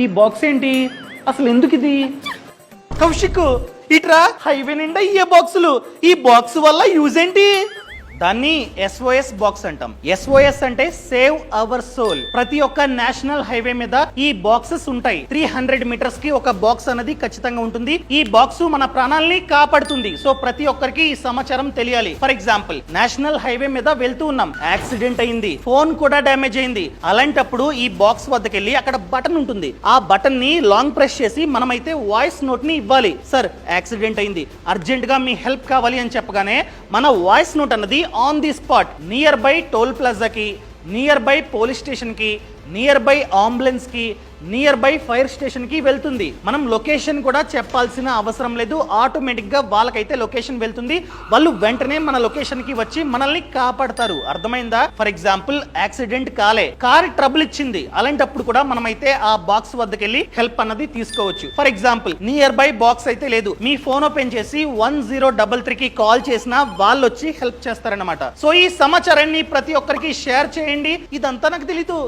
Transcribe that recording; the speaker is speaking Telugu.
ఈ బాక్స్ ఏంటి? అసలు ఎందుకు ఇది? కౌశిక్ ఇట్రా, హైవే నిండా ఇయ్యే బాక్సులు. ఈ బాక్స్ వల్ల యూజ్ ఏంటి? దాన్ని SOS బాక్స్ అంటాం. SOS అంటే సేవ్ అవర్ సోల్. ప్రతి ఒక్క నేషనల్ హైవే మీద ఈ బాక్సెస్ ఉంటాయి. 300 మీటర్స్ కి ఒక బాక్స్ అనేది ఖచ్చితంగా ఉంటుంది. ఈ బాక్స్ మన ప్రాణాలని కాపాడుతుంది. సో ప్రతి ఒక్కరికి ఈ సమాచారం తెలియాలి. ఫర్ ఎగ్జాంపుల్, నేషనల్ హైవే మీద వెళ్తూ ఉన్నాం, యాక్సిడెంట్ అయింది, ఫోన్ కూడా డ్యామేజ్ అయింది. అలాంటప్పుడు ఈ బాక్స్ వద్దకెళ్ళి అక్కడ బటన్ ఉంటుంది. ఆ బటన్ ని లాంగ్ ప్రెస్ చేసి మనమైతే వాయిస్ నోట్ ని ఇవ్వాలి. సార్, యాక్సిడెంట్ అయింది, అర్జెంట్ గా మీ హెల్ప్ కావాలి అని చెప్పగానే మన వాయిస్ నోట్ అన్నది on the spot nearby toll ప్లాజాకి, నియర్ బై పోలీస్ స్టేషన్ కి, నియర్ బై అంబులెన్స్ కి, నియర్ బై ఫైర్ స్టేషన్ కి వెళ్తుంది. మనం లొకేషన్ కూడా చెప్పాల్సిన అవసరం లేదు. ఆటోమేటిక్ గా వాళ్ళకైతే లొకేషన్ వెళ్తుంది. వాళ్ళు వెంటనే మన లొకేషన్ కి వచ్చి మనల్ని కాపాడతారు. అర్థమైందా? For example, accident car trouble ఇచ్చింది. అలాంటప్పుడు కూడా మనమైతే ఆ బాక్స్ వద్దకు వెళ్ళి హెల్ప్ అన్నది తీసుకోవచ్చు. For example, near by box అయితే లేదు, మీ ఫోన్ ఓపెన్ చేసి 1033 కి కాల్ చేసినా వాళ్ళు వచ్చి హెల్ప్ చేస్తారన్నమాట. సో ఈ సమాచారాన్ని ప్రతి ఒక్కరికి షేర్ చేయండి. ఇదంతా నాకు తెలీదు.